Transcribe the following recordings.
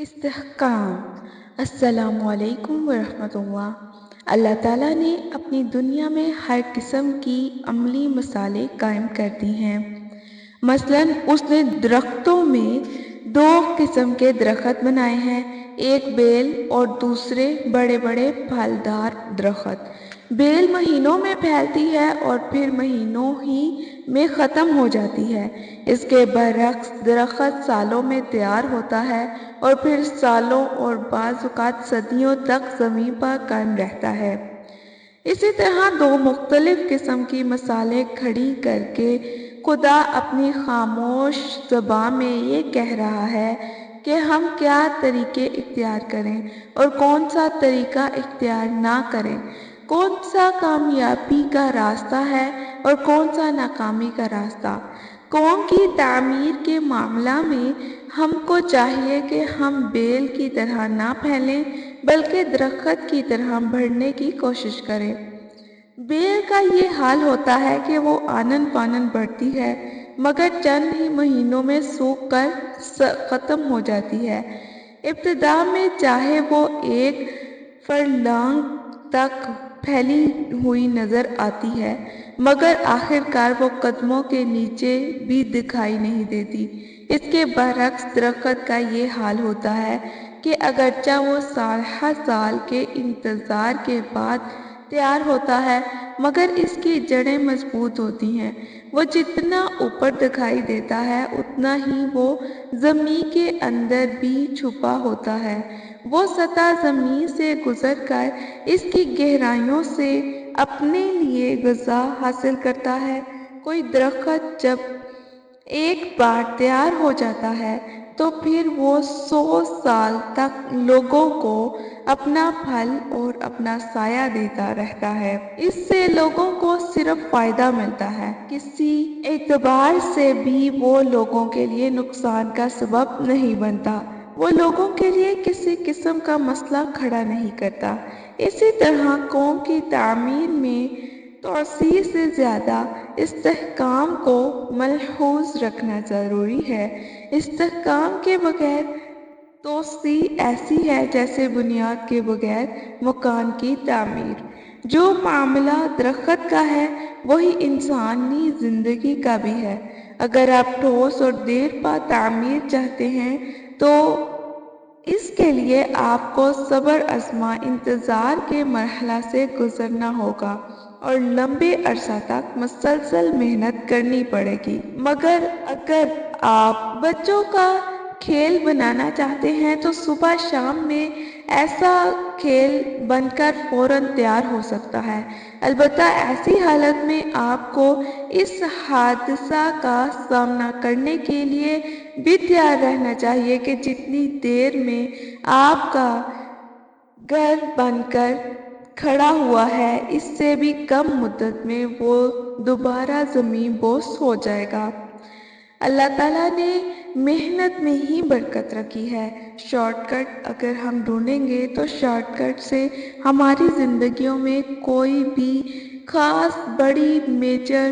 استحکام۔ السلام علیکم ورحمۃ اللہ۔ اللہ تعالیٰ نے اپنی دنیا میں ہر قسم کی عملی مثالیں قائم کر دی ہیں۔ مثلاً اس نے درختوں میں دو قسم کے درخت بنائے ہیں، ایک بیل اور دوسرے بڑے بڑے پھلدار درخت۔ بیل مہینوں میں پھیلتی ہے اور پھر مہینوں ہی میں ختم ہو جاتی ہے۔ اس کے برعکس درخت سالوں میں تیار ہوتا ہے اور پھر سالوں اور بعض اوقات صدیوں تک زمین پر قائم رہتا ہے۔ اسی طرح دو مختلف قسم کی مثالیں کھڑی کر کے خدا اپنی خاموش زبان میں یہ کہہ رہا ہے کہ ہم کیا طریقے اختیار کریں اور کون سا طریقہ اختیار نہ کریں، کون سا کامیابی کا راستہ ہے اور کون سا ناکامی کا راستہ۔ قوم کی تعمیر کے معاملہ میں ہم کو چاہیے کہ ہم بیل کی طرح نہ پھیلیں بلکہ درخت کی طرح بڑھنے کی کوشش کریں۔ بیل کا یہ حال ہوتا ہے کہ وہ آنن فانن بڑھتی ہے مگر چند ہی مہینوں میں سوکھ کر ختم ہو جاتی ہے۔ ابتدا میں چاہے وہ ایک فرلانگ تک پھیلی ہوئی نظر آتی ہے مگر آخرکار وہ قدموں کے نیچے بھی دکھائی نہیں دیتی۔ اس کے برعکس درخت کا یہ حال ہوتا ہے کہ اگرچہ وہ سال ہر سال کے انتظار کے بعد تیار ہوتا ہے مگر اس کی جڑیں مضبوط ہوتی ہیں۔ وہ جتنا اوپر دکھائی دیتا ہے اتنا ہی وہ زمین کے اندر بھی چھپا ہوتا ہے۔ وہ سطح زمین سے گزر کر اس کی گہرائیوں سے اپنے لیے غذا حاصل کرتا ہے۔ کوئی درخت جب ایک بار تیار ہو جاتا ہے تو پھر وہ 100 سال تک لوگوں کو اپنا پھل اور اپنا سایہ دیتا رہتا ہے۔ اس سے لوگوں کو صرف فائدہ ملتا ہے، کسی اعتبار سے بھی وہ لوگوں کے لیے نقصان کا سبب نہیں بنتا، وہ لوگوں کے لیے کسی قسم کا مسئلہ کھڑا نہیں کرتا۔ اسی طرح قوم کی تعمیر میں توسیع سے زیادہ استحکام کو ملحوظ رکھنا ضروری ہے۔ استحکام کے بغیر توسیع ایسی ہے جیسے بنیاد کے بغیر مکان کی تعمیر۔ جو معاملہ درخت کا ہے وہی انسانی زندگی کا بھی ہے۔ اگر آپ ٹھوس اور دیر پا تعمیر چاہتے ہیں تو اس کے لیے آپ کو صبر آزما انتظار کے مرحلہ سے گزرنا ہوگا اور لمبے عرصہ تک مسلسل محنت کرنی پڑے گی۔ مگر اگر آپ بچوں کا کھیل بنانا چاہتے ہیں تو صبح شام میں ایسا کھیل بن کر فوراً تیار ہو سکتا ہے۔ البتہ ایسی حالت میں آپ کو اس حادثہ کا سامنا کرنے کے لیے بھی تیار رہنا چاہیے کہ جتنی دیر میں آپ کا گھر بن کر کھڑا ہوا ہے اس سے بھی کم مدت میں وہ دوبارہ زمین بوس ہو جائے گا۔ اللہ تعالیٰ نے محنت میں ہی برکت رکھی ہے۔ شارٹ کٹ اگر ہم ڈھونڈیں گے تو شارٹ کٹ سے ہماری زندگیوں میں کوئی بھی خاص بڑی میجر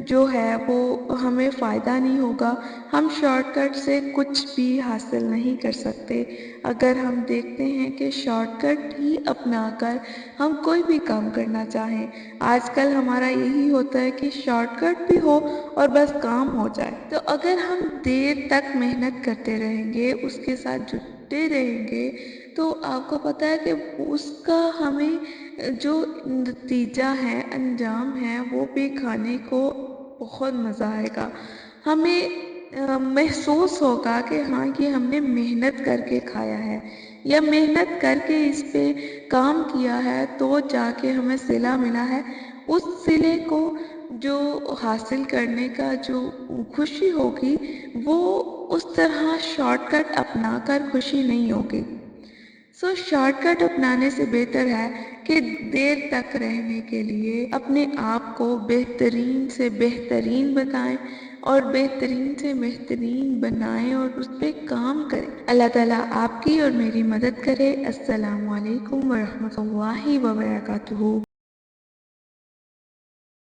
جو ہے وہ ہمیں فائدہ نہیں ہوگا۔ ہم شارٹ کٹ سے کچھ بھی حاصل نہیں کر سکتے۔ اگر ہم دیکھتے ہیں کہ شارٹ کٹ ہی اپنا کر ہم کوئی بھی کام کرنا چاہیں، آج کل ہمارا یہی ہوتا ہے کہ شارٹ کٹ بھی ہو اور بس کام ہو جائے۔ تو اگر ہم دیر تک محنت کرتے رہیں گے، اس کے ساتھ جٹے رہیں گے تو آپ کو پتہ ہے کہ اس کا ہمیں جو نتیجہ ہے، انجام ہے، وہ بھی کھانے کو بہت مزہ آئے گا۔ ہمیں محسوس ہوگا کہ ہاں یہ ہم نے محنت کر کے کھایا ہے یا محنت کر کے اس پہ کام کیا ہے تو جا کے ہمیں صلہ ملا ہے۔ اس صلے کو جو حاصل کرنے کا جو خوشی ہوگی وہ اس طرح شارٹ کٹ اپنا کر خوشی نہیں ہوگی۔ شارٹ کٹ اپنانے سے بہتر ہے کہ دیر تک رہنے کے لیے اپنے آپ کو بہترین سے بہترین بتائیں اور بہترین سے بہترین بنائیں اور اس پہ کام کریں۔ اللہ تعالیٰ آپ کی اور میری مدد کرے۔ السلام علیکم ورحمۃ اللہ وبرکاتہ۔